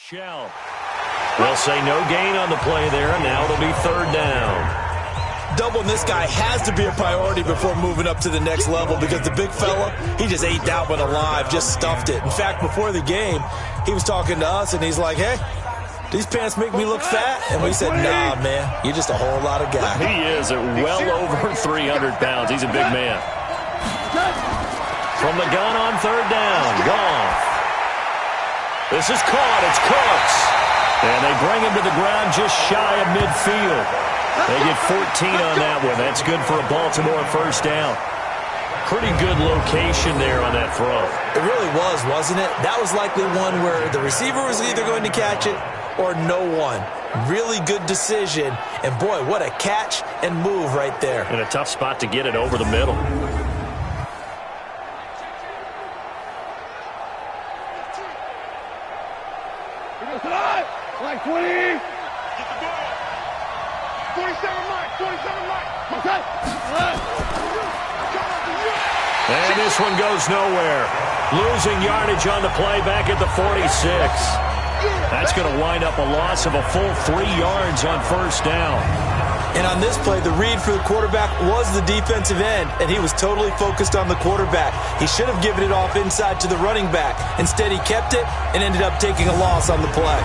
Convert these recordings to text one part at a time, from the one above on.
Shell. They'll say no gain on the play there, and now it'll be third down. Doubling this guy has to be a priority before moving up to the next level because the big fella, he just ate that one alive, just stuffed it. In fact, before the game, he was talking to us, and he's like, hey, these pants make me look fat. And we said, nah, man, you're just a whole lot of guy. He is at well over 300 pounds. He's a big man. From the gun on third down, Goff. This is caught. It's Cooks. And they bring him to the ground just shy of midfield. They get 14 on that one. That's good for a Baltimore first down. Pretty good location there on that throw. It really was, wasn't it? That was likely one where the receiver was either going to catch it or no one. Really good decision. And, boy, what a catch and move right there. In a tough spot to get it over the middle. Like 20. 47 Mike. 47 Mike. Okay. And this one goes nowhere. Losing yardage on the play back at the 46. That's going to wind up a loss of a full 3 yards on first down. And on this play, the read for the quarterback was the defensive end, and he was totally focused on the quarterback. He should have given it off inside to the running back. Instead, he kept it and ended up taking a loss on the play.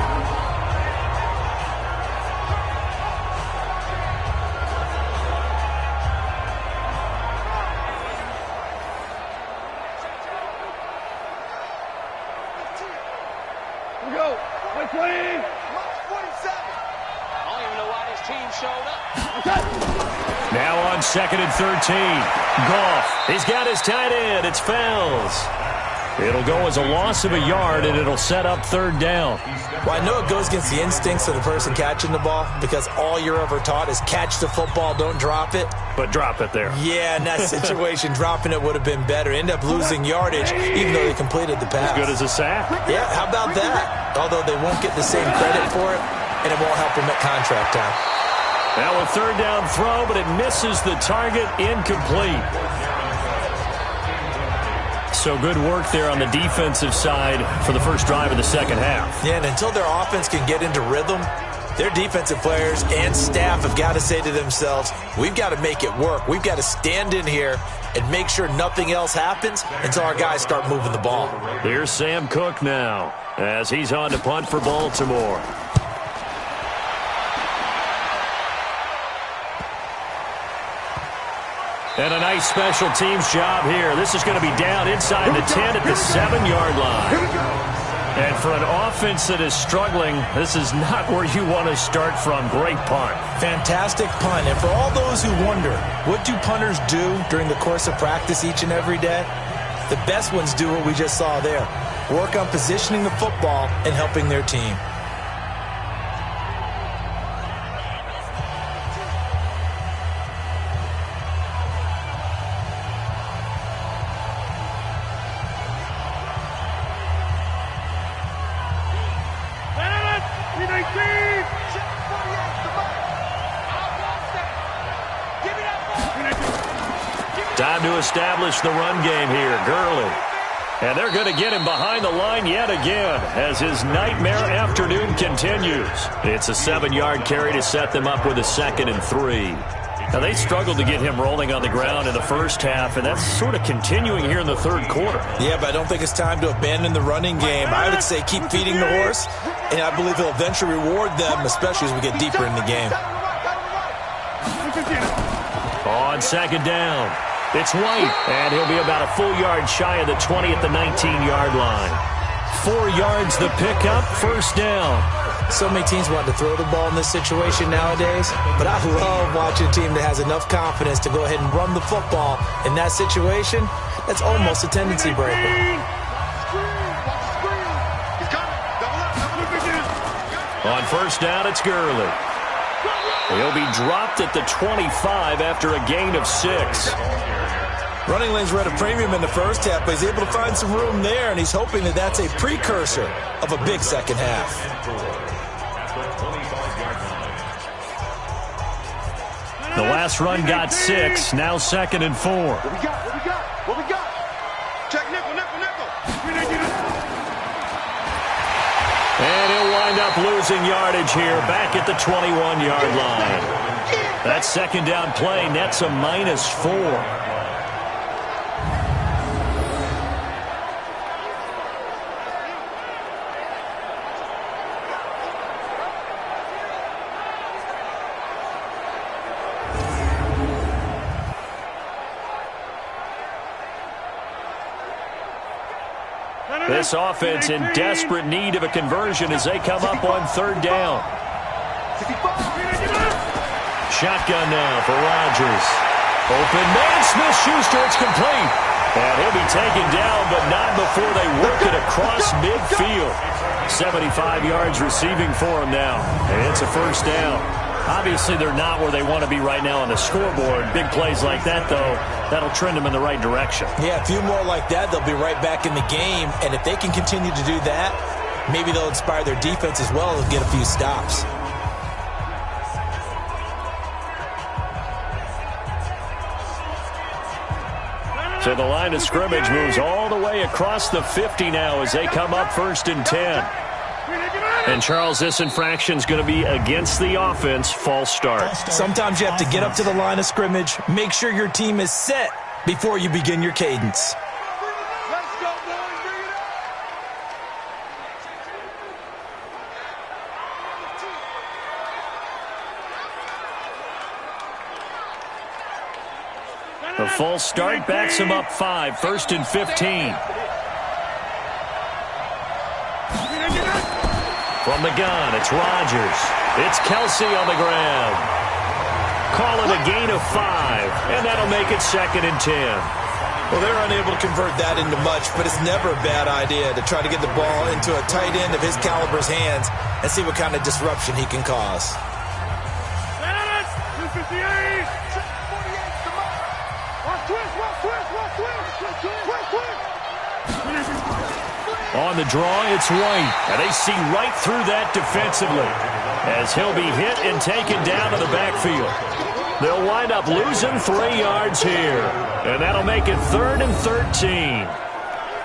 Now on 2nd and 13. Goff. He's got his tight end. It's Fells. It'll go as a loss of a yard, and it'll set up third down. Well, I know it goes against the instincts of the person catching the ball because all you're ever taught is catch the football, don't drop it. But drop it there. Yeah, in that situation, dropping it would have been better. End up losing yardage, even though they completed the pass. As good as a sack. Yeah, how about that? Although they won't get the same credit for it, and it won't help them at contract time. Now a third down throw, but it misses the target, incomplete. So good work there on the defensive side for the first drive of the second half. Yeah, and until their offense can get into rhythm, their defensive players and staff have got to say to themselves, we've got to make it work. We've got to stand in here and make sure nothing else happens until our guys start moving the ball. Here's Sam Cook now as he's on to punt for Baltimore. And a nice special teams job here. This is going to be down inside the 10 at the 7-yard line. And for an offense that is struggling, this is not where you want to start from. Great punt. Fantastic punt. And for all those who wonder, what do punters do during the course of practice each and every day? The best ones do what we just saw there. Work on positioning the football and helping their team. Time to establish the run game here. Gurley. And they're going to get him behind the line yet again as his nightmare afternoon continues. It's a 7-yard carry to set them up with a 2nd and 3. Now, they struggled to get him rolling on the ground in the first half, and that's sort of continuing here in the third quarter. Yeah, but I don't think it's time to abandon the running game. I would say keep feeding the horse, and I believe he'll eventually reward them, especially as we get deeper in the game. On 2nd down, it's White, and he'll be about a full yard shy of the 20 at the 19-yard line. 4 yards the pickup, first down. So many teams want to throw the ball in this situation nowadays, but I love watching a team that has enough confidence to go ahead and run the football. In that situation, that's almost a tendency breaker. On first down, it's Gurley. He'll be dropped at the 25 after a gain of 6. Running lanes were at a premium in the first half, but he's able to find some room there, and he's hoping that that's a precursor of a big second half. The last run got 6, now 2nd and 4. What we got? Check nickel. And he'll up losing yardage here, back at the 21-yard line. That second down play nets a -4. This offense in desperate need of a conversion as they come up on third down. Shotgun now for Rodgers. Open man, Smith-Schuster, it's complete. And he'll be taken down, but not before they work it across midfield. 75 yards receiving for him now. And it's a first down. Obviously, they're not where they want to be right now on the scoreboard. Big plays like that, though, that'll trend them in the right direction. Yeah, a few more like that, they'll be right back in the game. And if they can continue to do that, maybe they'll inspire their defense as well and get a few stops. So the line of scrimmage moves all the way across the 50 now as they come up 1st and 10. And, Charles, this infraction is going to be against the offense, false start. Sometimes you have to get up to the line of scrimmage, make sure your team is set before you begin your cadence. The false start backs him up 5, 1st and 15. From the gun, it's Rodgers. It's Kelsey on the ground. Call it a gain of 5, and that'll make it 2nd and 10. Well, they're unable to convert that into much, but it's never a bad idea to try to get the ball into a tight end of his caliber's hands and see what kind of disruption he can cause. On the draw, it's White. And they see right through that defensively as he'll be hit and taken down to the backfield. They'll wind up losing 3 yards here. And that'll make it 3rd and 13.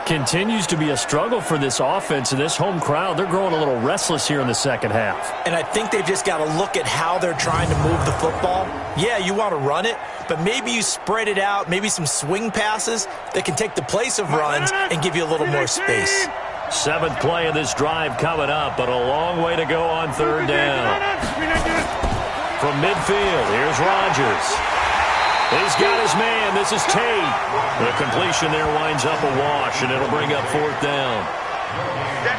Continues to be a struggle for this offense and this home crowd. They're growing a little restless here in the second half. And I think they've just got to look at how they're trying to move the football. Yeah, you want to run it, but maybe you spread it out, maybe some swing passes that can take the place of runs and give you a little more space. 7th play of this drive coming up, but a long way to go on 3rd down. From midfield, here's Rodgers. He's got his man. This is Tate. The completion there winds up a wash, and it'll bring up 4th down.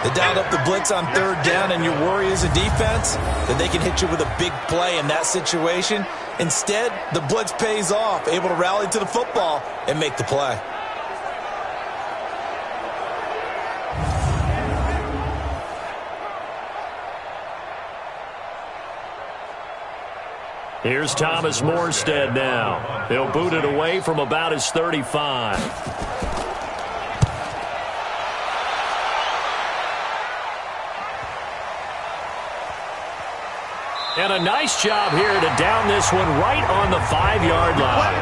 They dialed up the blitz on 3rd down, and your worry as a defense that they can hit you with a big play in that situation. Instead, the blitz pays off, able to rally to the football and make the play. Here's Thomas Morstead now. He'll boot it away from about his 35. And a nice job here to down this one right on the 5-yard line.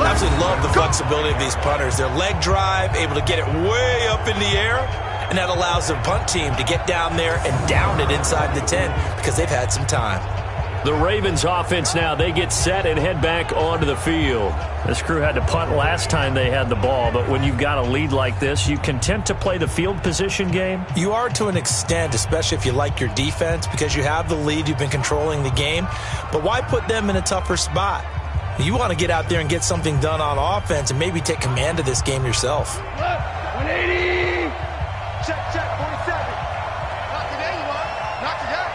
I absolutely love the flexibility of these punters. Their leg drive, able to get it way up in the air, and that allows the punt team to get down there and down it inside the 10 because they've had some time. The Ravens offense now, they get set and head back onto the field. This crew had to punt last time they had the ball, but when you've got a lead like this, you content to play the field position game? You are to an extent, especially if you like your defense, because you have the lead, you've been controlling the game. But why put them in a tougher spot? You want to get out there and get something done on offense and maybe take command of this game yourself. 180. Check, 47. Not today, you want. Not today.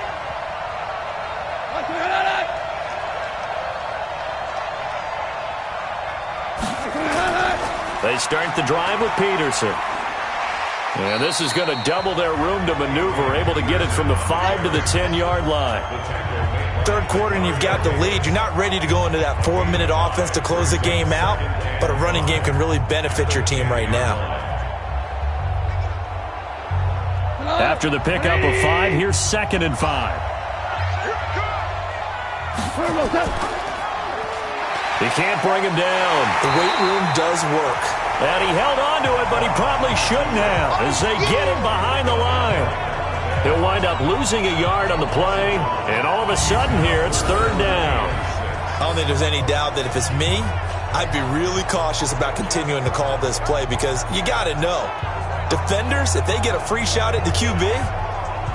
They start the drive with Peterson. And this is going to double their room to maneuver, able to get it from the 5 to the 10-yard line. 3rd quarter and you've got the lead. You're not ready to go into that 4-minute offense to close the game out, but a running game can really benefit your team right now. After the pickup of 5, here's 2nd and 5. He can't bring him down. The weight room does work. And he held on to it, but he probably shouldn't have as they get him behind the line. He'll wind wind up losing a yard on the play, and all of a sudden here it's third down. I don't think there's any doubt that if it's me, I'd be really cautious about continuing to call this play because you got to know, defenders, if they get a free shot at the QB,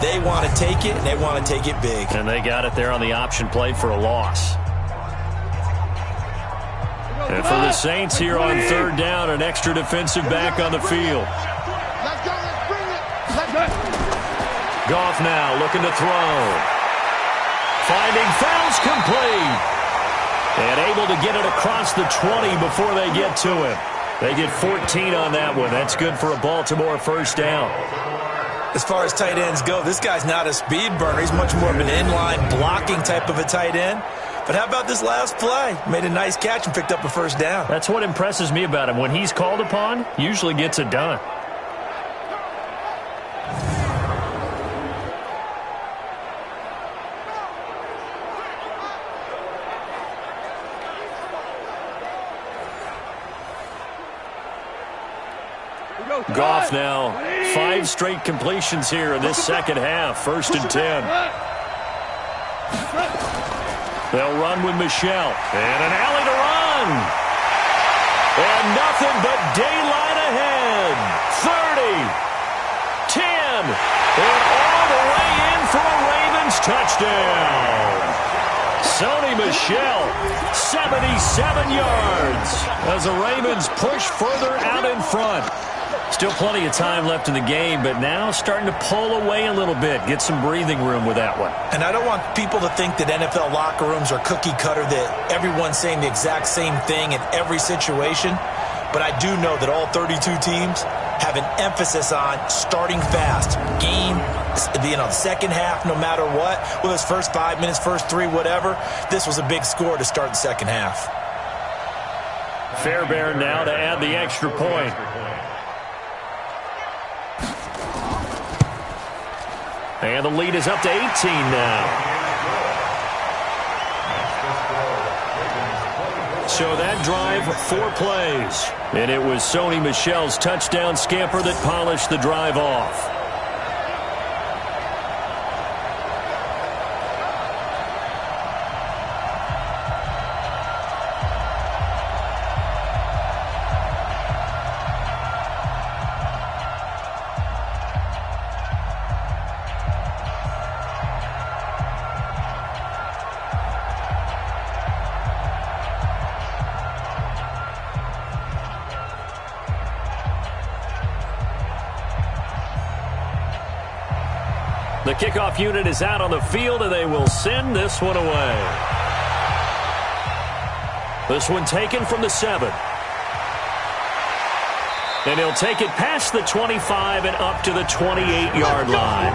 they want to take it, and they want to take it big. And they got it there on the option play for a loss. And for the Saints here on third down, an extra defensive back on the field. Let's go, let's bring it. Let's go. Goff now looking to throw. Finding Fowles complete. And able to get it across the 20 before they get to him. They get 14 on that one. That's good for a Baltimore first down. As far as tight ends go, this guy's not a speed burner. He's much more of an inline blocking type of a tight end. But how about this last play? Made a nice catch and picked up a first down. That's what impresses me about him. When he's called upon, usually gets it done. Goff now, 5 straight completions here in this second half. 1st and 10. They'll run with Michelle. And an alley to run. And nothing but daylight ahead. 30. 10. And all the way in for a Ravens touchdown. Sony Michel, 77 yards. As the Ravens push further out in front. Still plenty of time left in the game, but now starting to pull away a little bit. Get some breathing room with that one. And I don't want people to think that NFL locker rooms are cookie cutter, that everyone's saying the exact same thing in every situation. But I do know that all 32 teams have an emphasis on starting fast. Game, second half, no matter what. Whether it's first 5 minutes, first 3, whatever. This was a big score to start the second half. Fairbairn now to add the extra point. And the lead is up to 18 now. So that drive, 4 plays. And it was Sony Michel's touchdown scamper that polished the drive off. The kickoff unit is out on the field, and they will send this one away. This one taken from the 7. And he'll take it past the 25 and up to the 28-yard line.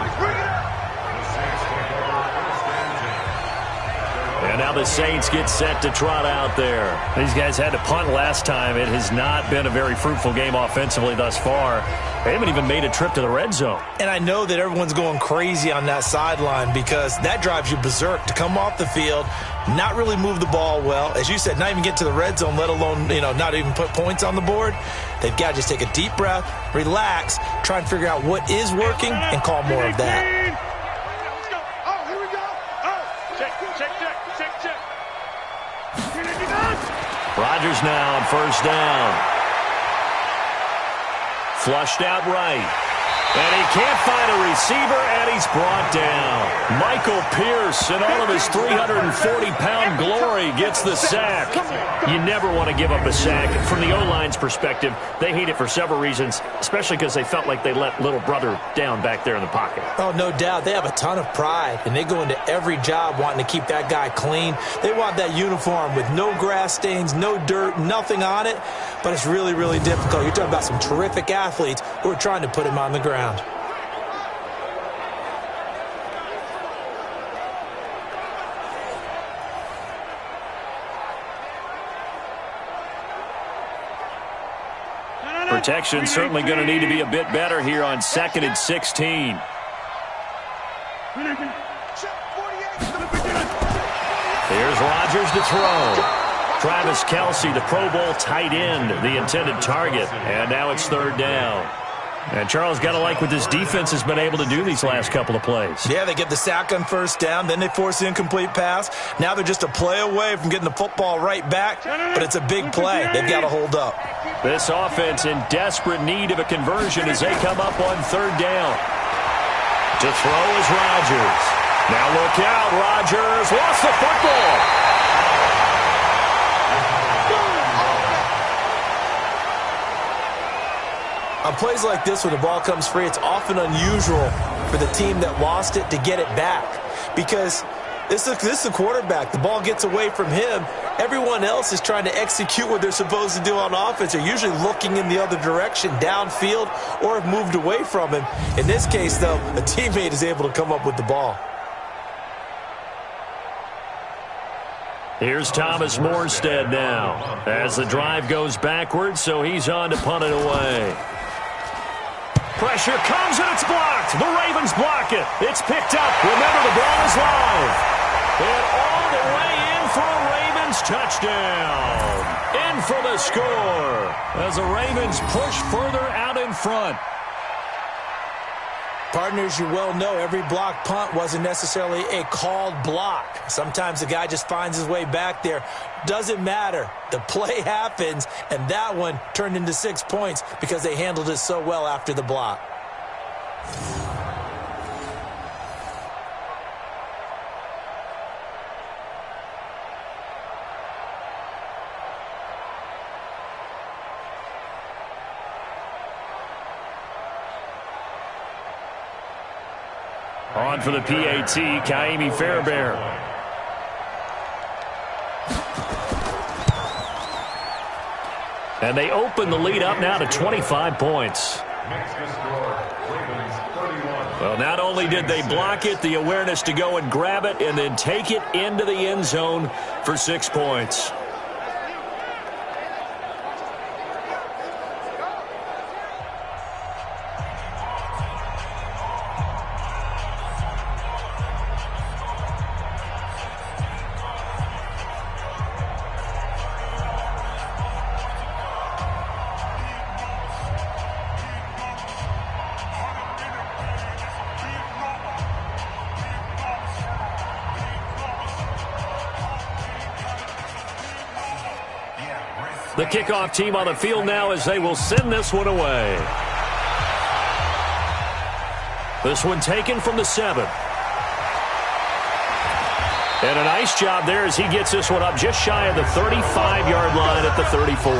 And now the Saints get set to trot out there. These guys had to punt last time. It has not been a very fruitful game offensively thus far. They haven't even made a trip to the red zone. And I know that everyone's going crazy on that sideline because that drives you berserk to come off the field, not really move the ball well. As you said, not even get to the red zone, let alone, not even put points on the board. They've got to just take a deep breath, relax, try and figure out what is working, and call more of that. Rodgers now on first down. Flushed out right. And he can't find a receiver, and he's brought down. Michael Pierce, in all of his 340-pound glory, gets the sack. You never want to give up a sack. From the O-line's perspective, they hate it for several reasons, especially because they felt like they let little brother down back there in the pocket. Oh, no doubt. They have a ton of pride, and they go into every job wanting to keep that guy clean. They want that uniform with no grass stains, no dirt, nothing on it, but it's really, really difficult. You're talking about some terrific athletes who are trying to put him on the ground. Protection certainly going to need to be a bit better here on 2nd and 16. Here's Rodgers to throw. Travis Kelce, the Pro Bowl tight end, the intended target. And now it's third down. And Charles, got to like what this defense has been able to do these last couple of plays. Yeah, they get the sack on first down, then they force the incomplete pass. Now they're just a play away from getting the football right back, but it's a big play. They've got to hold up. This offense in desperate need of a conversion as they come up on third down. To throw is Rodgers. Now look out, Rodgers lost the football. On plays like this, when the ball comes free, it's often unusual for the team that lost it to get it back. Because this is the quarterback. The ball gets away from him. Everyone else is trying to execute what they're supposed to do on offense. They're usually looking in the other direction, downfield, or have moved away from him. In this case, though, a teammate is able to come up with the ball. Here's Thomas Morstead now as the drive goes backwards, so he's on to punt it away. Pressure comes and it's blocked. The Ravens block it. It's picked up. Remember, the ball is live. And all the way in for a Ravens touchdown. In for the score as the Ravens push further out in front. Partners, you well know every block punt wasn't necessarily a called block. Sometimes the guy just finds his way back there. Doesn't matter. The play happens, and that one turned into 6 points because they handled it so well after the block. On for the PAT, Kaimi Fairbairn. And they open the lead up now to 25 points. Well, not only did they block it, the awareness to go and grab it and then take it into the end zone for 6 points. The kickoff team on the field now as they will send this one away. This one taken from the 7. And a nice job there as he gets this one up just shy of the 35-yard line at the 34.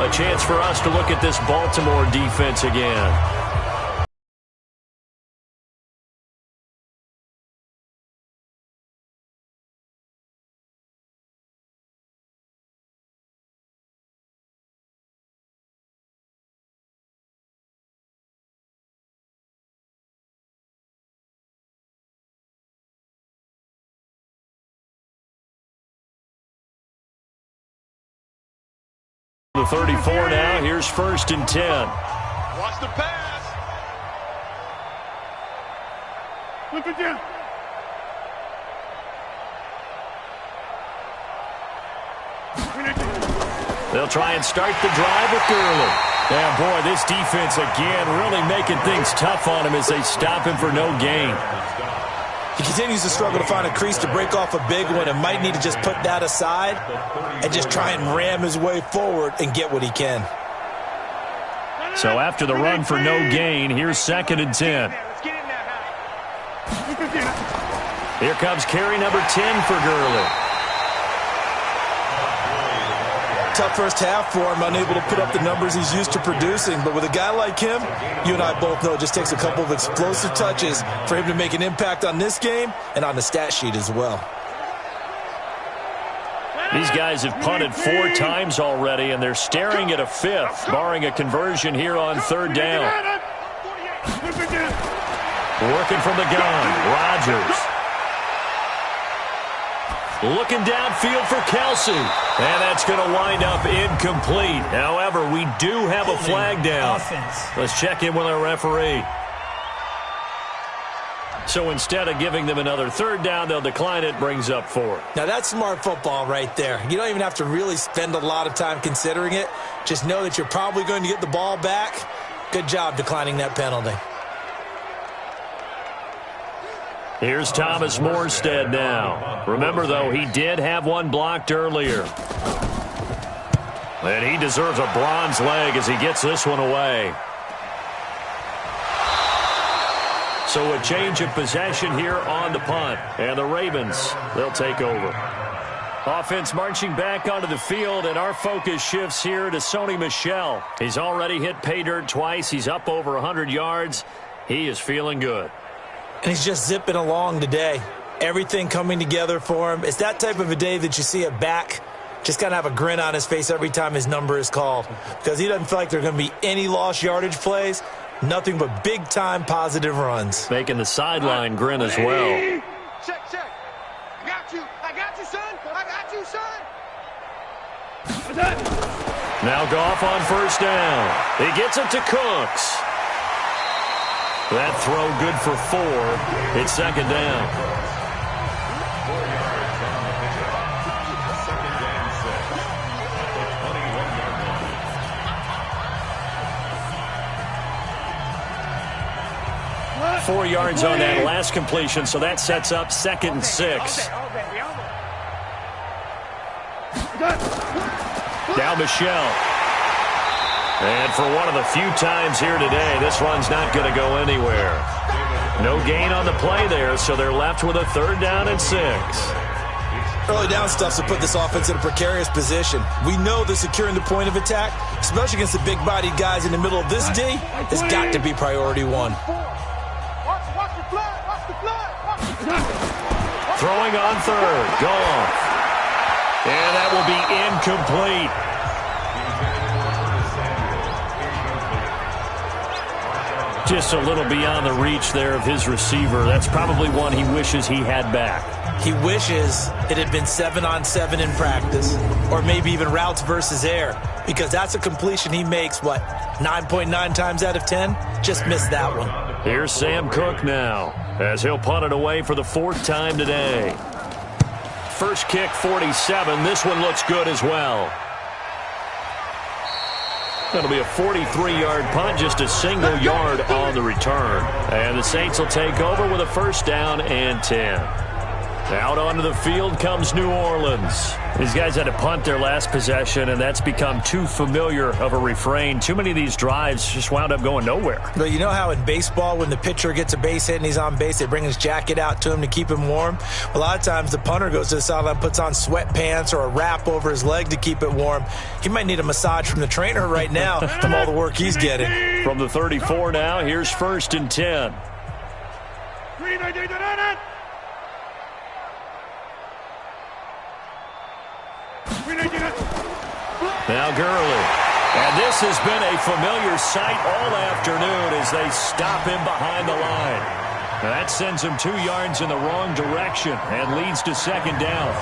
A chance for us to look at this Baltimore defense again. The 34 now. Here's 1st and 10. Watch the pass. Flip it down. They'll try and start the drive with Gurley. Yeah, boy, this defense again really making things tough on him as they stop him for no gain. He continues to struggle to find a crease to break off a big one and might need to just put that aside and just try and ram his way forward and get what he can. So after the run for no gain, here's 2nd and 10. Here comes carry number 10 for Gurley. Tough first half for him, unable to put up the numbers he's used to producing. But with a guy like him, you and I both know it just takes a couple of explosive touches for him to make an impact on this game and on the stat sheet as well. These guys have punted 4 times already, and they're staring at a 5th, barring a conversion here on 3rd down. Working from the gun, Rodgers. Looking downfield for Kelsey. And that's going to wind up incomplete. However, we do have a flag down. Let's check in with our referee. So instead of giving them another third down, they'll decline it, brings up 4. Now, that's smart football right there. You don't even have to really spend a lot of time considering it. Just know that you're probably going to get the ball back. Good job declining that penalty. Here's Thomas Morstead now. Remember, though, he did have one blocked earlier. And he deserves a bronze leg as he gets this one away. So a change of possession here on the punt. And the Ravens, they'll take over. Offense marching back onto the field, and our focus shifts here to Sony Michel. He's already hit pay dirt twice. He's up over 100 yards. He is feeling good. And he's just zipping along today. Everything coming together for him. It's that type of a day that you see a back just kind of have a grin on his face every time his number is called. Because he doesn't feel like there are going to be any lost yardage plays. Nothing but big-time positive runs. Making the sideline grin as well. Check, check. I got you. I got you, son. I got you, son. Now Goff on first down. He gets it to Cooks. That throw good for 4. It's second down. Four yards on that last completion, so that sets up 2nd and 6. Now Michel. And for one of the few times here today, this run's not going to go anywhere. No gain on the play there, so they're left with a 3rd down and 6. Early down stuff to put this offense in a precarious position. We know that securing the point of attack, especially against the big-bodied guys in the middle of this D, has got to be priority 1. Throwing on 3rd. Goff. And that will be incomplete. Just a little beyond the reach there of his receiver. That's probably one he wishes he had back. He wishes it had been 7-on-7 in practice, or maybe even routes versus air, because that's a completion he makes, 9.9 times out of 10? Just missed that one. Here's Sam Cook now, as he'll punt it away for the 4th time today. First kick, 47. This one looks good as well. That'll be a 43-yard punt, just a single yard on the return. And the Saints will take over with a 1st down and 10. Out onto the field comes New Orleans. These guys had to punt their last possession, and that's become too familiar of a refrain. Too many of these drives just wound up going nowhere. But you know how in baseball, when the pitcher gets a base hit and he's on base, they bring his jacket out to him to keep him warm? A lot of times the punter goes to the sideline, puts on sweatpants or a wrap over his leg to keep it warm. He might need a massage from the trainer right now from all the work he's getting. From the 34 now, here's 1st and 10. Now Gurley. And this has been a familiar sight all afternoon as they stop him behind the line. That sends him 2 yards in the wrong direction and leads to 2nd down.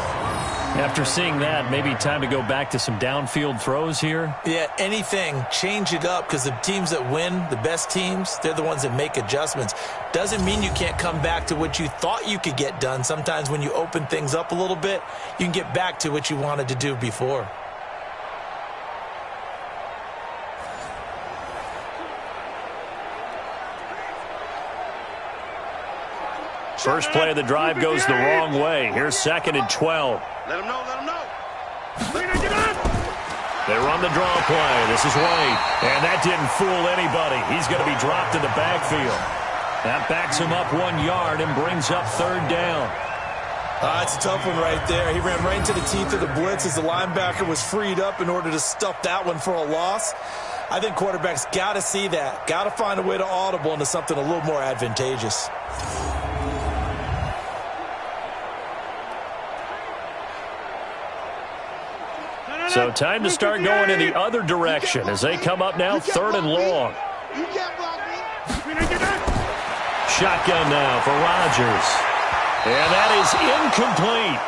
After seeing that, maybe time to go back to some downfield throws here. Yeah, anything. Change it up, because the teams that win, the best teams, they're the ones that make adjustments. Doesn't mean you can't come back to what you thought you could get done. Sometimes when you open things up a little bit, you can get back to what you wanted to do before. First play of the drive goes the wrong way. Here's 2nd and 12. Let him know, let him know. They run the draw play. This is Wade. And that didn't fool anybody. He's going to be dropped in the backfield. That backs him up 1 yard and brings up 3rd down. It's a tough one right there. He ran right into the teeth of the blitz as the linebacker was freed up in order to stuff that one for a loss. I think quarterbacks got to see that. Got to find a way to audible into something a little more advantageous. So time to start going in the other direction as they come up now 3rd and long. Shotgun now for Rodgers. And that is incomplete.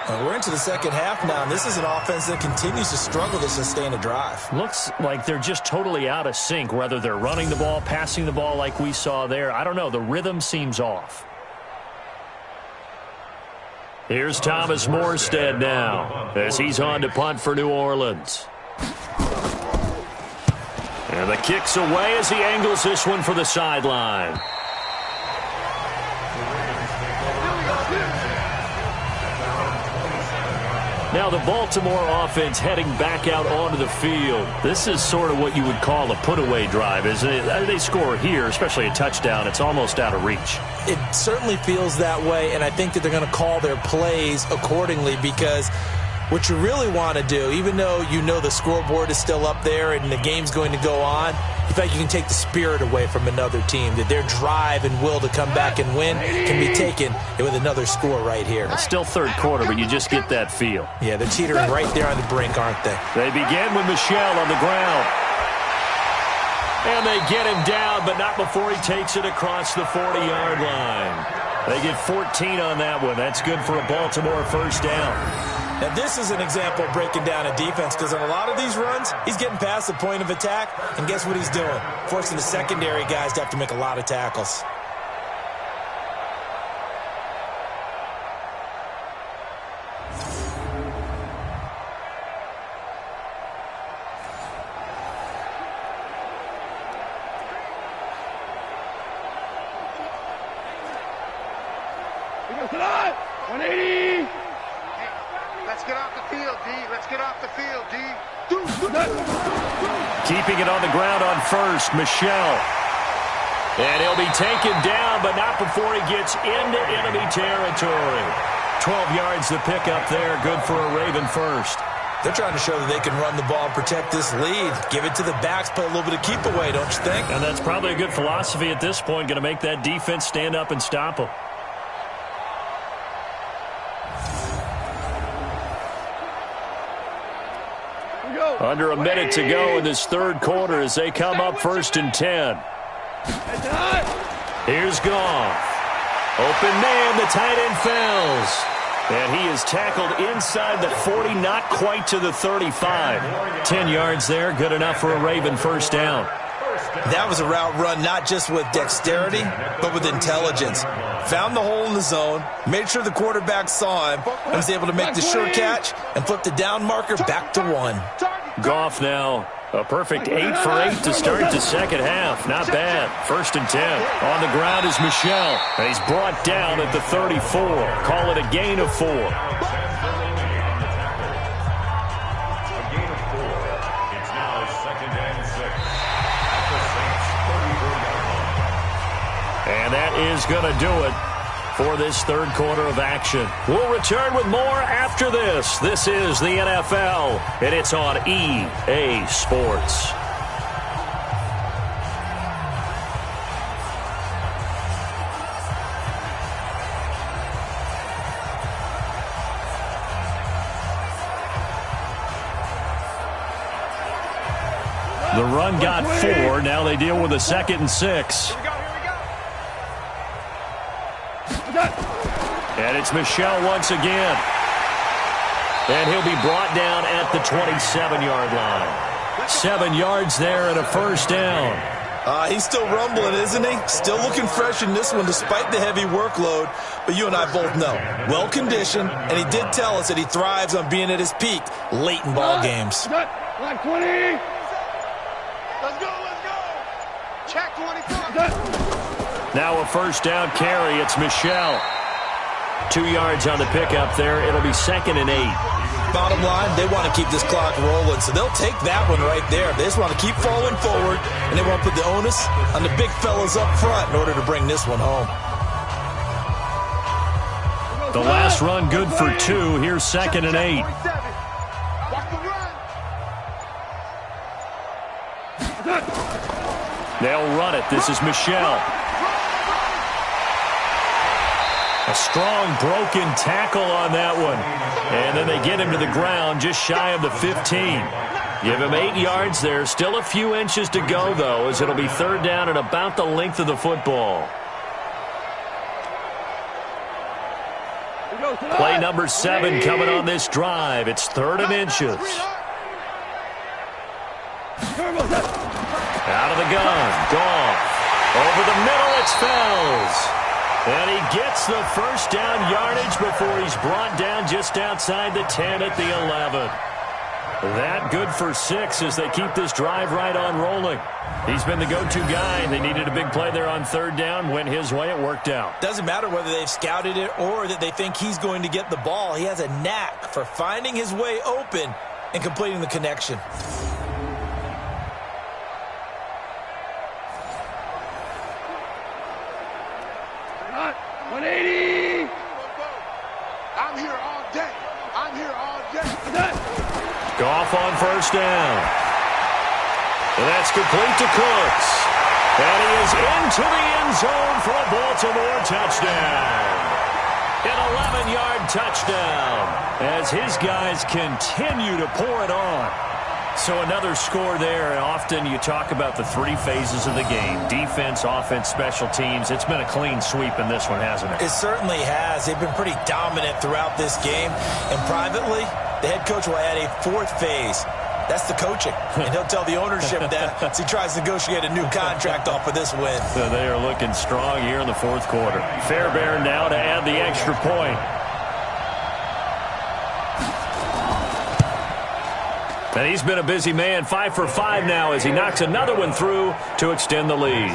We're into the second half now, and this is an offense that continues to struggle to sustain a drive. Looks like they're just totally out of sync, whether they're running the ball, passing the ball like we saw there. I don't know. The rhythm seems off. Here's Thomas Morstead now as he's on to punt for New Orleans. And the kick's away as he angles this one for the sideline. Now the Baltimore offense heading back out onto the field. This is sort of what you would call a put-away drive, isn't it? They score here, especially a touchdown. It's almost out of reach. It certainly feels that way, and I think that they're going to call their plays accordingly, because what you really want to do, even though you know the scoreboard is still up there and the game's going to go on, you feel like you can take the spirit away from another team, that their drive and will to come back and win can be taken with another score right here. It's still third quarter, but you just get that feel. Yeah, they're teetering right there on the brink, aren't they? They begin with Michel on the ground. And they get him down, but not before he takes it across the 40-yard line. They get 14 on that one. That's good for a Baltimore first down. Now, this is an example of breaking down a defense, because on a lot of these runs, he's getting past the point of attack, and guess what he's doing? Forcing the secondary guys to have to make a lot of tackles. Tonight, 180. Let's get off the field, D. Let's get off the field, D. Keeping it on the ground on first, Michel. And he'll be taken down, but not before he gets into enemy territory. 12 yards to pick up there. Good for a Raven first. They're trying to show that they can run the ball and protect this lead. Give it to the backs, play a little bit of keep away, don't you think? And that's probably a good philosophy at this point. Going to make that defense stand up and stop them. Under a minute to go in this third quarter as they come up 1st and 10. Here's Goff. Open man, the tight end falls. And he is tackled inside the 40, not quite to the 35. 10 yards there, good enough for a Raven first down. That was a route run not just with dexterity, but with intelligence. Found the hole in the zone, made sure the quarterback saw him, and was able to make the sure catch and flip the down marker back to 1. Goff now, a perfect 8 for 8 to start the second half. Not bad. 1st and 10. On the ground is Michel. And he's brought down at the 34. Call it a gain of 4. And that is going to do it for this third quarter of action. We'll return with more after this. This is the NFL, and it's on EA Sports. The run got 4. Now they deal with a 2nd and 6. And it's Michel once again. And he'll be brought down at the 27-yard line. 7 yards there and a first down. He's still rumbling, isn't he? Still looking fresh in this one despite the heavy workload. But you and I both know, well-conditioned, and he did tell us that he thrives on being at his peak late in ball games. Like 20. Let's go. Check 24. Now a first down carry. It's Michel. 2 yards on the pickup there. It'll be 2nd and 8. Bottom line, they want to keep this clock rolling, so they'll take that one right there. They just want to keep falling forward, and they want to put the onus on the big fellas up front in order to bring this one home. The last run good for 2. Here's 2nd and 8. They'll run it. This is Michel. A strong broken tackle on that one. And then they get him to the ground just shy of the 15. Give him 8 yards there. Still a few inches to go, though, as it'll be third down and about the length of the football. Play number 7 coming on this drive. It's 3rd and inches. Out of the gun. Goff. Over the middle, it's Fells. And he gets the first down yardage before he's brought down just outside the 10 at the 11. That good for 6 as they keep this drive right on rolling. He's been the go-to guy. They needed a big play there on 3rd down. Went his way. It worked out. Doesn't matter whether they've scouted it or that they think he's going to get the ball. He has a knack for finding his way open and completing the connection. Goff on 1st down. And that's complete to Cooks. And he is into the end zone for a Baltimore touchdown. An 11-yard touchdown as his guys continue to pour it on. So another score there. And often you talk about the 3 phases of the game. Defense, offense, special teams. It's been a clean sweep in this one, hasn't it? It certainly has. They've been pretty dominant throughout this game. And privately, the head coach will add a 4th phase. That's the coaching. And he'll tell the ownership that as he tries to negotiate a new contract off of this win. So they are looking strong here in the 4th quarter. Fairbairn now to add the extra point. And he's been a busy man. 5 for 5 now as he knocks another one through to extend the lead.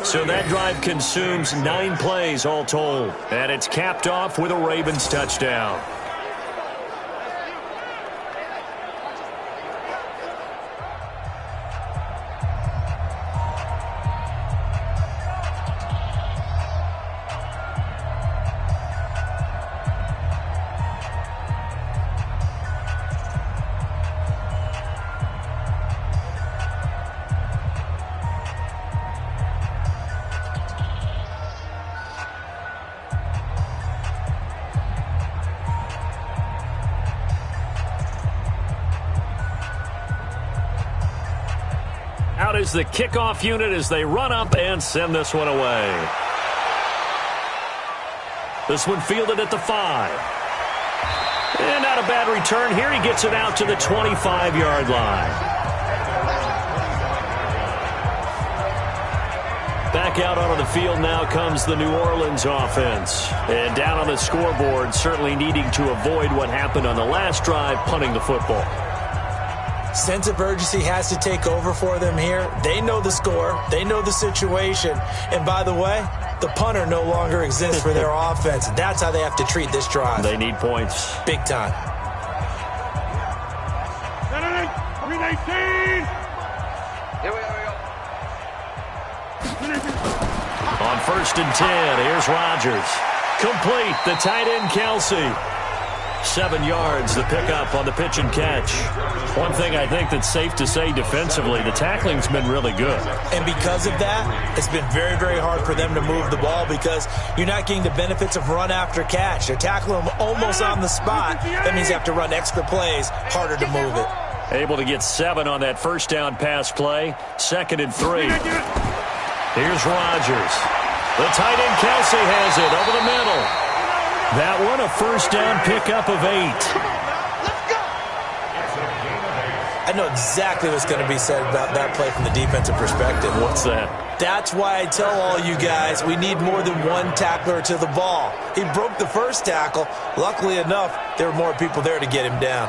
So that drive consumes 9 plays all told. And it's capped off with a Ravens touchdown. Out is the kickoff unit as they run up and send this one away. This one fielded at the 5. And not a bad return here. He gets it out to the 25-yard line. Back out onto the field now comes the New Orleans offense. And down on the scoreboard, certainly needing to avoid what happened on the last drive, punting the football. Sense of urgency has to take over for them here. They know the score. They know the situation. And by the way, the punter no longer exists for their offense. That's how they have to treat this drive. They need points. Big time. 319. Here we go. On 1st and 10, here's Rodgers. Complete, the tight end Kelsey. 7 yards, the pickup on the pitch and catch. One thing I think that's safe to say defensively, the tackling's been really good. And because of that, it's been very, very hard for them to move the ball because you're not getting the benefits of run after catch. They're tackling them almost on the spot. That means you have to run extra plays, harder to move it. Able to get 7 on that 1st down pass play. 2nd and 3. Here's Rodgers. The tight end Kelsey has it over the middle. That one, a 1st down pickup of 8. I know exactly what's going to be said about that play from the defensive perspective. What's that? That's why I tell all you guys we need more than one tackler to the ball. He broke the first tackle. Luckily enough, there were more people there to get him down.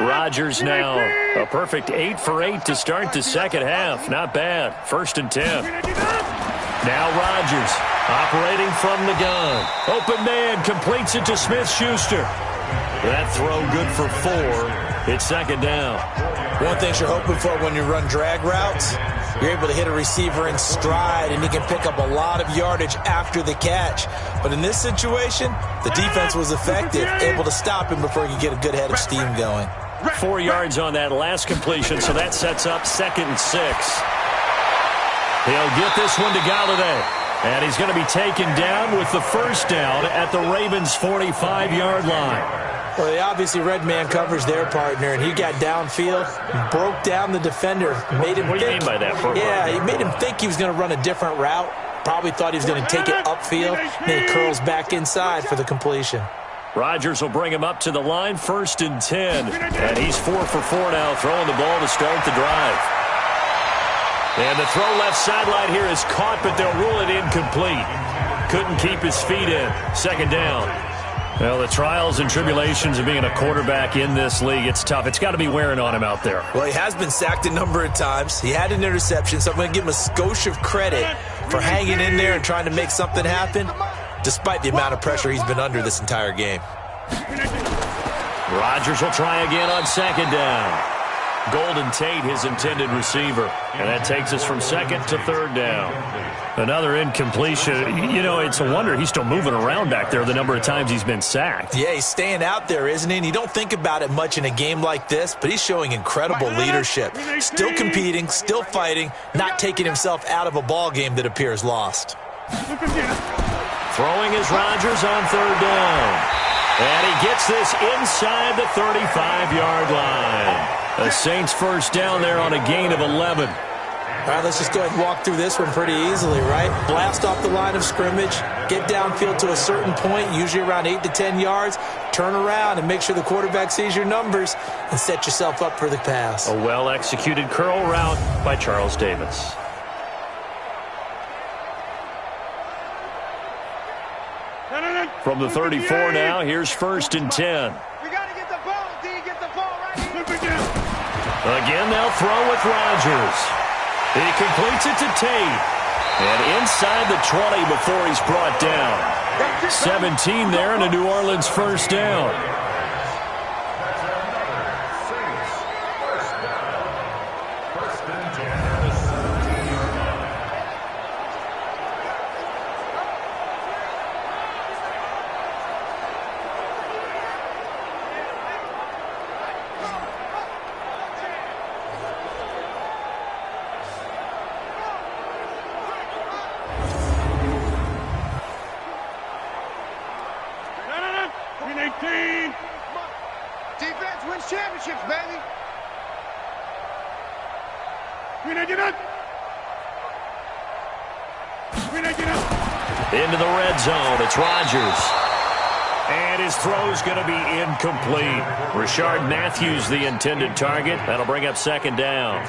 Rodgers now a perfect 8 for 8 to start the second half. Not bad. 1st and 10. Now Rodgers operating from the gun. Open man completes it to Smith-Schuster. That throw good for 4. It's 2nd down. One thing you're hoping for when you run drag routes, you're able to hit a receiver in stride and he can pick up a lot of yardage after the catch. But in this situation, the defense was effective, able to stop him before he could get a good head of steam going. 4 yards on that last completion, so that sets up 2nd and 6. He'll get this one to Galladay. And he's going to be taken down with the 1st down at the Ravens' 45-yard line. Well, they obviously read man coverage their partner, and he got downfield, broke down the defender, made him What do you mean by that? Yeah, he made him think he was going to run a different route. Probably thought he was going to take it upfield, and then he curls back inside for the completion. Rodgers will bring him up to the line, 1st and 10. And he's 4 for 4 now, throwing the ball to start the drive. And the throw left sideline here is caught, but they'll rule it incomplete. Couldn't keep his feet in. 2nd down. Well, the trials and tribulations of being a quarterback in this league, it's tough. It's got to be wearing on him out there. Well, he has been sacked a number of times. He had an interception, so I'm going to give him a skosh of credit for hanging in there and trying to make something happen, despite the amount of pressure he's been under this entire game. Rodgers will try again on 2nd down. Golden Tate, his intended receiver. And that takes us from 2nd to 3rd down. Another incompletion. You know, it's a wonder he's still moving around back there the number of times he's been sacked. Yeah, he's staying out there, isn't he? And you don't think about it much in a game like this, but he's showing incredible leadership. Still competing, still fighting, not taking himself out of a ball game that appears lost. Throwing is Rodgers on 3rd down. And he gets this inside the 35-yard line. The Saints 1st down there on a gain of 11. All right, let's just go ahead and walk through this one pretty easily, right? Blast off the line of scrimmage, get downfield to a certain point, usually around 8 to 10 yards, turn around and make sure the quarterback sees your numbers and set yourself up for the pass. A well-executed curl route by Charles Davis. From the 34 now, here's 1st and 10. We got to get the ball, D. Get the ball right here. Again, they'll throw with Rodgers. He completes it to Tate. And inside the 20 before he's brought down. 17 there and a New Orleans 1st down. Defense wins championships, baby. Into the red zone. It's Rodgers. And his throw's going to be incomplete. Rashard Matthews, the intended target. That'll bring up 2nd down.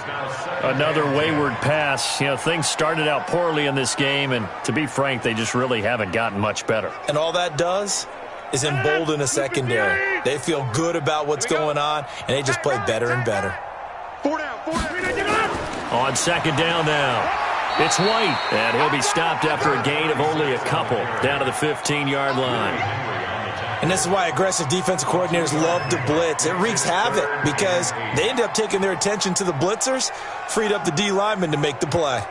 Another wayward pass. You know, things started out poorly in this game, and to be frank, they just really haven't gotten much better. And all that does is embolden a secondary. They feel good about what's going on, and they just play better and better. 4 down. On 2nd down now. It's White, and he'll be stopped after a gain of only a couple down to the 15-yard line. And this is why aggressive defensive coordinators love to blitz. It wreaks havoc because they end up taking their attention to the blitzers, freed up the D lineman to make the play.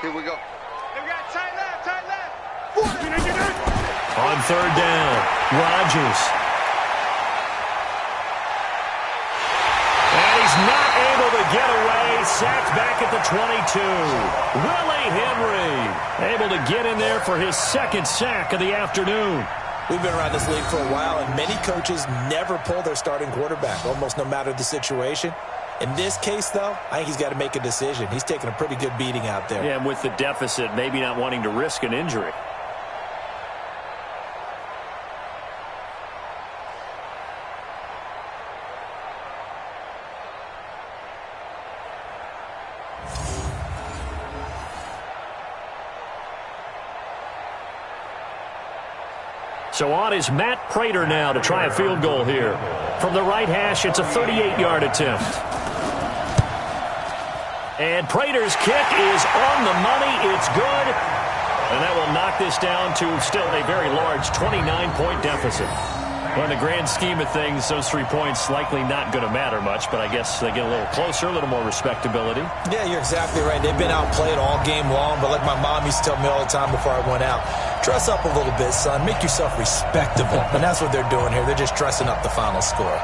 Here we go. We got tight left. On 3rd down, Rodgers. And he's not able to get away. Sacked back at the 22. Willie Henry able to get in there for his 2nd sack of the afternoon. We've been around this league for a while, and many coaches never pull their starting quarterback, almost no matter the situation. In this case, though, I think he's got to make a decision. He's taking a pretty good beating out there. Yeah, and with the deficit, maybe not wanting to risk an injury. So on is Matt Prater now to try a field goal here. From the right hash, it's a 38-yard attempt. And Prater's kick is on the money. It's good. And that will knock this down to still a very large 29-point deficit. Well, in the grand scheme of things, those 3 points likely not going to matter much, but I guess they get a little closer, a little more respectability. Yeah, you're exactly right. They've been outplayed all game long, but like my mom used to tell me all the time before I went out, dress up a little bit, son. Make yourself respectable. And that's what they're doing here. They're just dressing up the final score.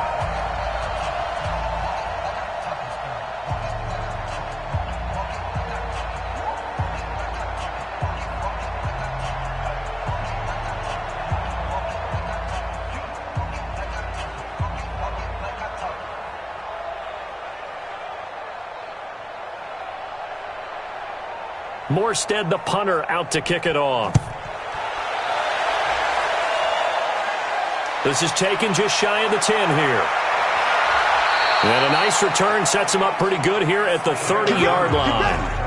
Morstead, the punter, out to kick it off. This is taken just shy of the 10 here. And a nice return sets him up pretty good here at the 30-yard line.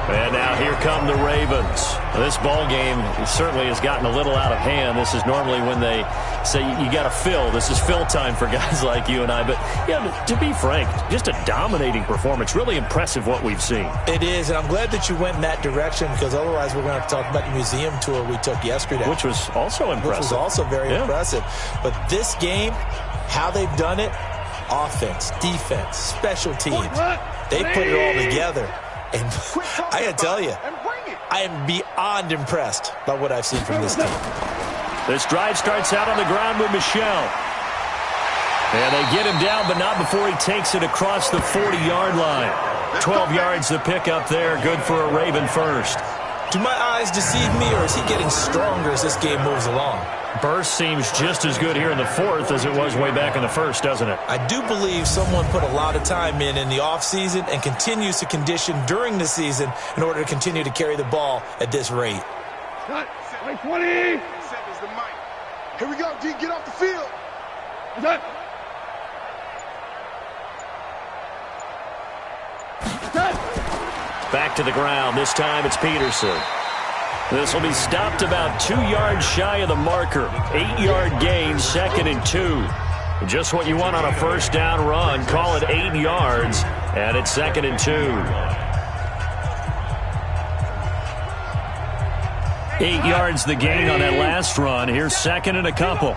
And now here come the Ravens. This ball game certainly has gotten a little out of hand. This is normally when they say you got to fill. This is fill time for guys like you and I. But, yeah, to be frank, just a dominating performance. Really impressive what we've seen. It is, and I'm glad that you went in that direction because otherwise we're going to have to talk about the museum tour we took yesterday. Which was also impressive. Which was also very impressive. But this game, how they've done it, offense, defense, special teams, they put it all together. And I got to tell you, I am beyond impressed by what I've seen from this team. This drive starts out on the ground with Michel. And they get him down, but not before he takes it across the 40-yard line. 12 yards to pick up there. Good for a Raven first. Do my eyes deceive me, or is he getting stronger as this game moves along? Burst seems just as good here in the fourth as it was way back in the first, doesn't it? I do believe someone put a lot of time in the offseason and continues to condition during the season in order to continue to carry the ball at this rate. Cut. 20. Here we go, D. Get off the field. Cut. Back to the ground. This time it's Peterson. This will be stopped about 2 yards shy of the marker. 8-yard gain, 2nd and 2. Just what you want on a first down run. Call it 8 yards, and it's 2nd and 2. 8 yards the gain on that last run. Here's 2nd and a couple.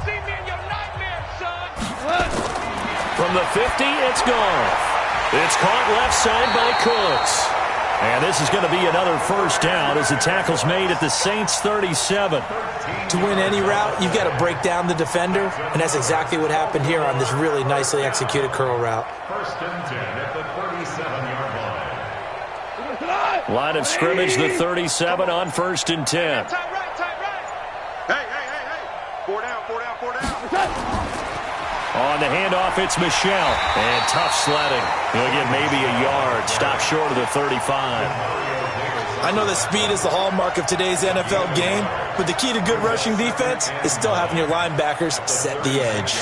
From the 50, it's gone. It's caught left side by Cooks. And this is going to be another first down as the tackle's made at the Saints 37. To win any route, you've got to break down the defender, and that's exactly what happened here on this really nicely executed curl route. First and 10 at the 37-yard line. Line of scrimmage, the 37 on 1st and 10. Hey. 4 down. On the handoff, it's Michel. And tough sledding. He'll get maybe a yard. Stop short of the 35. I know that speed is the hallmark of today's NFL game, but the key to good rushing defense is still having your linebackers set the edge.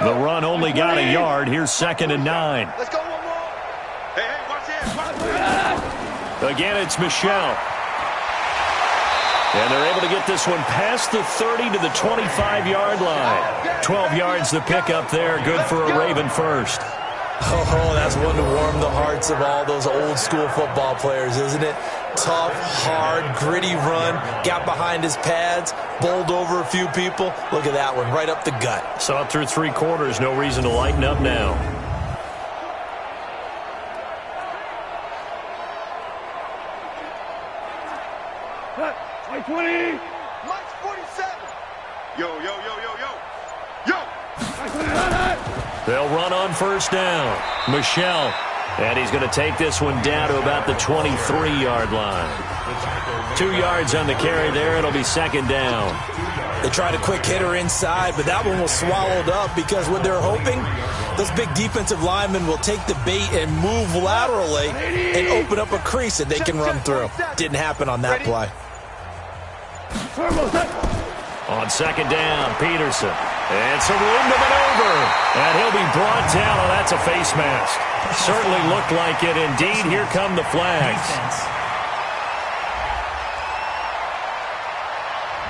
The run only got a yard. Here's 2nd and 9. Let's go one more. Hey, watch this. Again, it's Michel. And they're able to get this one past the 30 to the 25-yard line. 12 yards the pickup there. Good for a Raven first. Oh, that's one to warm the hearts of all those old-school football players, isn't it? Tough, hard, gritty run. Got behind his pads, bowled over a few people. Look at that one, right up the gut. Saw it through 3 quarters. No reason to lighten up now. Cut. 20. Mike's 47. Yo. They'll run on first down. Michel. And he's going to take this one down to about the 23-yard line. 2 yards on the carry there. It'll be 2nd down. They tried a quick hitter inside, but that one was swallowed up because what they're hoping, those big defensive linemen will take the bait and move laterally and open up a crease that they can run through. Didn't happen on that play. On 2nd down, Peterson. And some room to maneuver. And he'll be brought down. Oh, that's a face mask. Certainly looked like it. Indeed, here come the flags.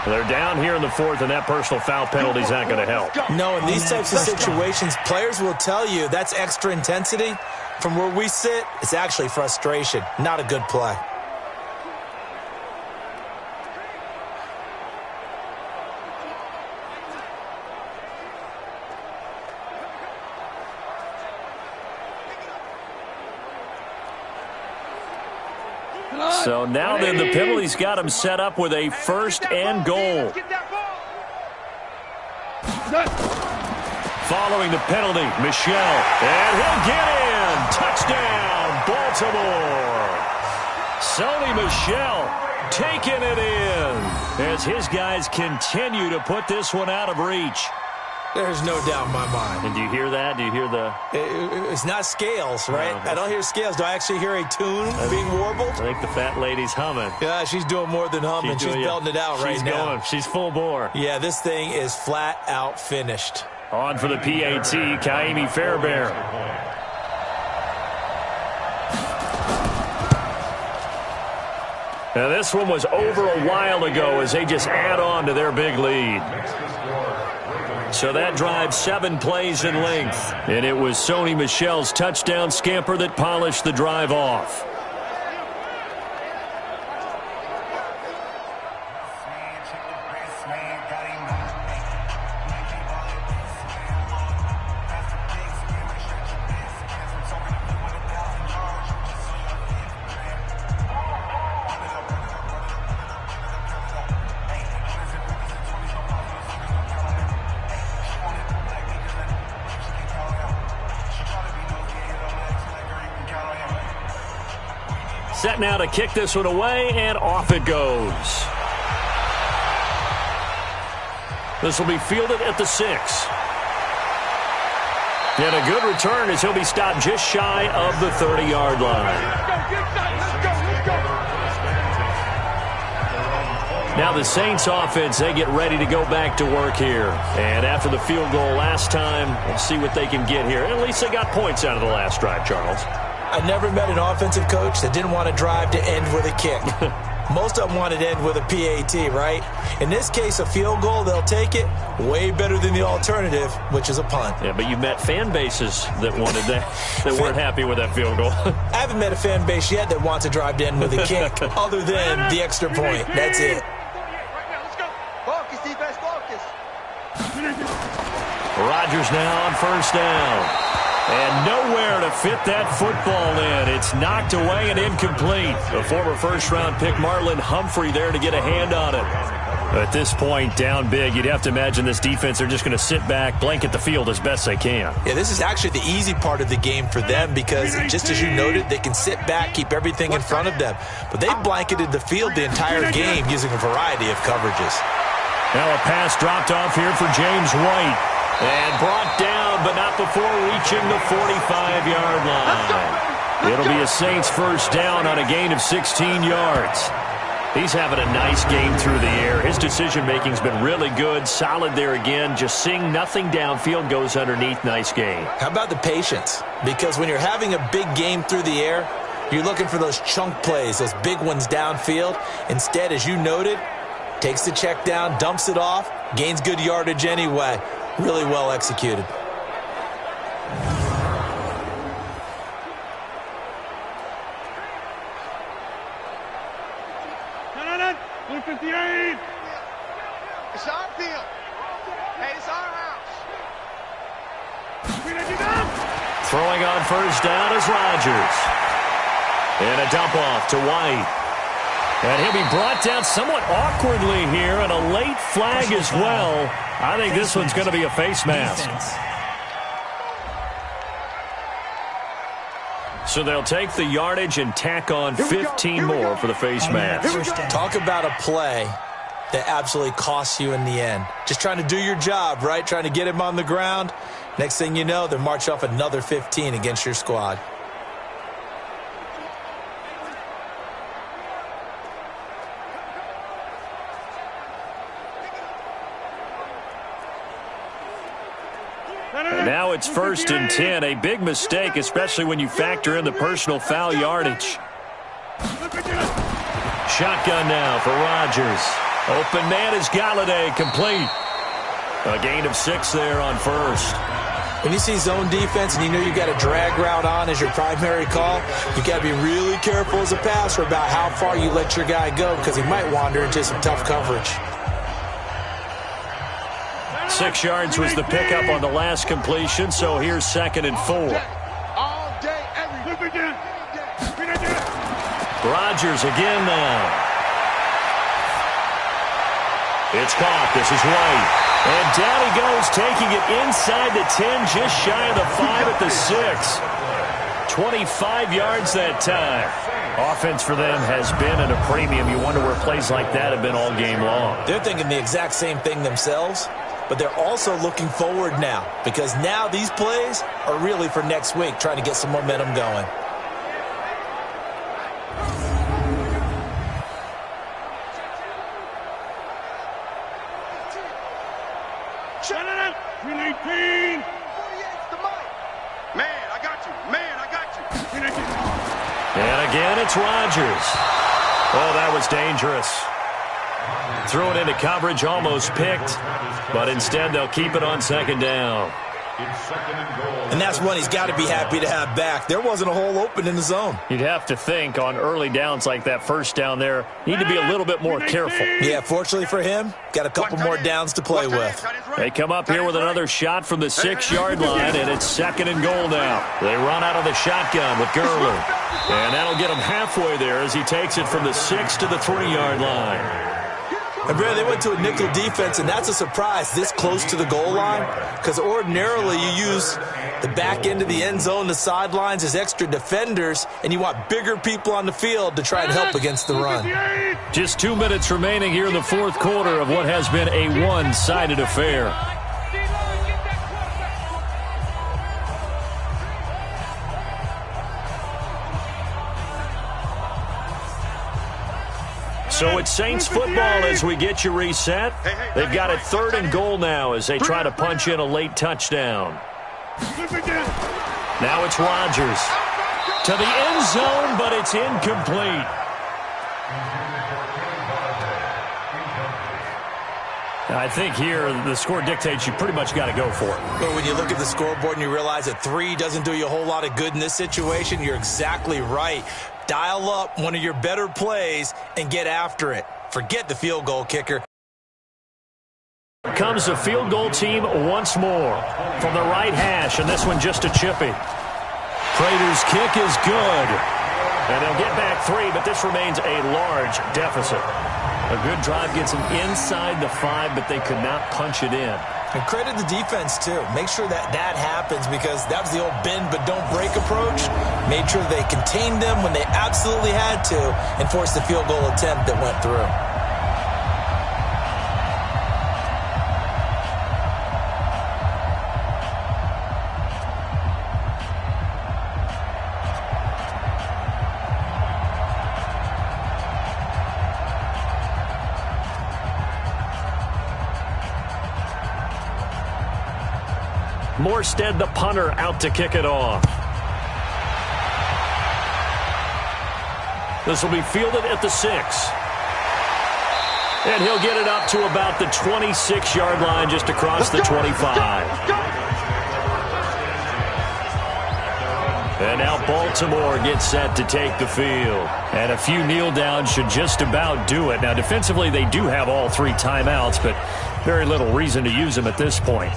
They're down here in the 4th, and that personal foul penalty is not going to help. No, in these types of situations, players will tell you that's extra intensity. From where we sit, it's actually frustration. Not a good play. So now then the penalty's got him set up with a 1st and goal. Following the penalty, Michel. And he'll get in. Touchdown, Baltimore. Sony Michel taking it in as his guys continue to put this one out of reach. There's no doubt in my mind. And do you hear that? Do you hear the... It's not scales, right? No, I don't hear scales. Do I actually hear a tune being warbled? I think the fat lady's humming. Yeah, she's doing more than humming. She's belting it out right now. She's full bore. Yeah, this thing is flat out finished. On for the PAT, Kaimi Fairbairn. Now this one was over a while ago as they just add on to their big lead. So that drive 7 plays in length. And it was Sony Michel's touchdown scamper that polished the drive off. Set now to kick this one away, and off it goes. This will be fielded at the 6. And a good return as he'll be stopped just shy of the 30-yard line. Now the Saints offense, they get ready to go back to work here. And after the field goal last time, we'll see what they can get here. At least they got points out of the last drive, Charles. I never met an offensive coach that didn't want to drive to end with a kick. Most of them wanted to end with a PAT, right? In this case, a field goal, they'll take it. Way better than the alternative, which is a punt. Yeah, but you met fan bases that wanted that, that weren't happy with that field goal. I haven't met a fan base yet that wants to drive to end with a kick, other than the extra point. That's it. Rodgers now on first down. And nowhere to fit that football in. It's knocked away and incomplete. The former first-round pick Marlon Humphrey there to get a hand on it. At this point, down big, you'd have to imagine this defense, they're just going to sit back, blanket the field as best they can. Yeah, this is actually the easy part of the game for them because, just as you noted, they can sit back, keep everything in front of them. But they blanketed the field the entire game using a variety of coverages. Now a pass dropped off here for James White. And brought down, but not before reaching the 45-yard line. It'll be a Saints first down on a gain of 16 yards. He's having a nice game through the air. His decision-making's been really good. Solid there again. Just seeing nothing downfield, goes underneath. Nice game. How about the patience? Because when you're having a big game through the air, you're looking for those chunk plays, those big ones downfield. Instead, as you noted, takes the check down, dumps it off, gains good yardage anyway. Really well executed. No. 158. It's our field. Hey, it's our house. Throwing on first down is Rodgers. And a dump off to White. And he'll be brought down somewhat awkwardly here, and a late flag as well. I think this one's going to be a face mask. So they'll take the yardage and tack on 15 more for the face mask. Talk about a play that absolutely costs you in the end. Just trying to do your job, right? Trying to get him on the ground. Next thing you know, they're marching off another 15 against your squad. And now it's 1st and 10. A big mistake, especially when you factor in the personal foul yardage. Shotgun now for Rodgers. Open man is Galladay, complete. A gain of 6 there on first. When you see zone defense and you know you got a drag route on as your primary call, you got to be really careful as a passer about how far you let your guy go because he might wander into some tough coverage. 6 yards was the pickup on the last completion, so here's 2nd and 4. Rodgers again now. It's caught. This is White. And down he goes, taking it inside the 10, just shy of the 5 at the 6. 25 yards that time. Offense for them has been at a premium. You wonder where plays like that have been all game long. They're thinking the exact same thing themselves. but they're also looking forward now because now these plays are really for next week, trying to get some momentum going. And again, it's Rodgers. Oh, that was dangerous. Threw it into coverage, almost picked, but instead they'll keep it on second down. And that's one he's got to be happy to have back. There wasn't a hole open in the zone. You'd have to think on early downs like that first down there, need to be a little bit more careful. Yeah, fortunately for him, got a couple more downs to play with. They come up here with another shot from the 6-yard line, and it's second and goal now. They run out of the shotgun with Gurley. And that'll get him halfway there as he takes it from the 6 to the 3-yard line. And Brad, they went to a nickel defense, and that's a surprise this close to the goal line because ordinarily you use the back end of the end zone, the sidelines as extra defenders, and you want bigger people on the field to try and help against the run. Just 2 minutes remaining here in the fourth quarter of what has been a one-sided affair. So it's Saints football as we get you reset. They've got it 3rd and goal now as they try to punch in a late touchdown. Now it's Rodgers to the end zone, but it's incomplete. I think here the score dictates you pretty much got to go for it. But when you look at the scoreboard and you realize that 3 doesn't do you a whole lot of good in this situation, you're exactly right. Dial up one of your better plays and get after it. Forget the field goal kicker. Comes the field goal team once more from the right hash, and this one just a chippy. Prater's kick is good. And they'll get back 3, but this remains a large deficit. A good drive gets them inside the 5, but they could not punch it in. And credit the defense, too. Make sure that happens because that was the old bend but don't break approach. Made sure they contained them when they absolutely had to and forced the field goal attempt that went through. Morstead, the punter, out to kick it off. This will be fielded at the 6. And he'll get it up to about the 26-yard line just across the 25. And now Baltimore gets set to take the field. And a few kneel downs should just about do it. Now, defensively, they do have all 3 timeouts, but very little reason to use them at this point.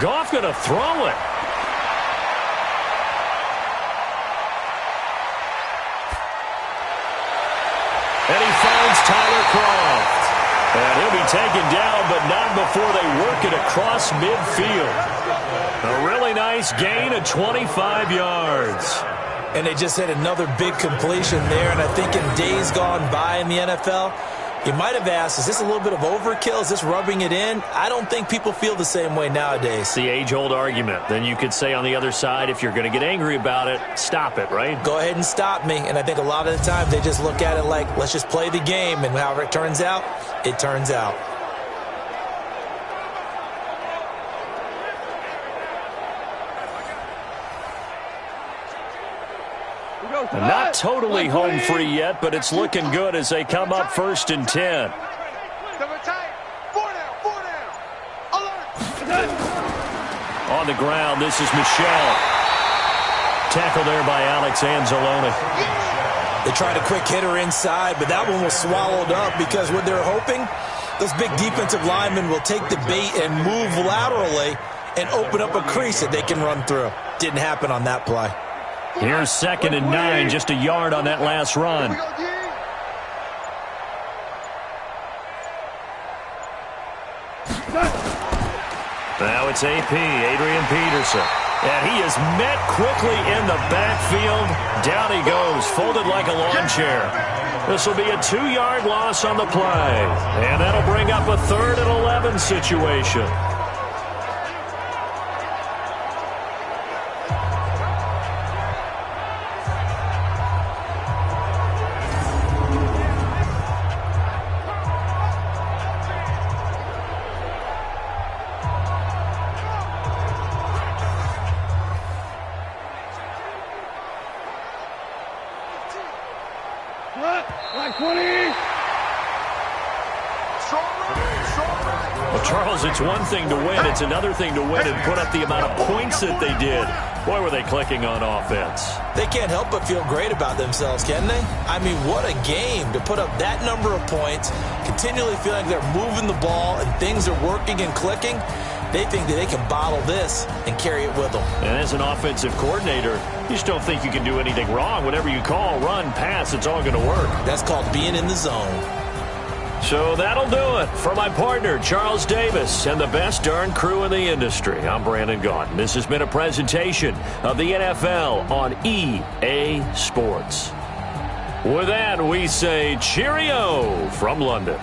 Goff going to throw it. And he finds Tyler Kroft. And he'll be taken down, but not before they work it across midfield. A really nice gain of 25 yards. And they just had another big completion there. And I think in days gone by in the NFL, you might have asked, is this a little bit of overkill? Is this rubbing it in? I don't think people feel the same way nowadays. It's the age-old argument. Then you could say on the other side, if you're going to get angry about it, stop it, right? Go ahead and stop me. And I think a lot of the time they just look at it like, let's just play the game. And however it turns out, it turns out. Not totally home free yet, but it's looking good as they come up 1st and 10. On the ground, this is Michelle. Tackle there by Alex Anzalone. They tried a quick hitter inside, but that one was swallowed up because what they're hoping, those big defensive linemen will take the bait and move laterally and open up a crease that they can run through. Didn't happen on that play. Here's 2nd and 9, just a yard on that last run. Now it's AP, Adrian Peterson. And he is met quickly in the backfield. Down he goes, folded like a lawn chair. This will be a 2-yard loss on the play. And that'll bring up a 3rd and 11 situation. Like 20. Well, Charles, it's one thing to win. It's another thing to win and put up the amount of points that they did. Boy, were they clicking on offense. They can't help but feel great about themselves, can they? I mean, what a game to put up that number of points, continually feeling they're moving the ball and things are working and clicking. They think that they can bottle this and carry it with them. And as an offensive coordinator, you just don't think you can do anything wrong. Whatever you call, run, pass, it's all going to work. That's called being in the zone. So that'll do it for my partner, Charles Davis, and the best darn crew in the industry. I'm Brandon Gaudin. This has been a presentation of the NFL on EA Sports. With that, we say cheerio from London.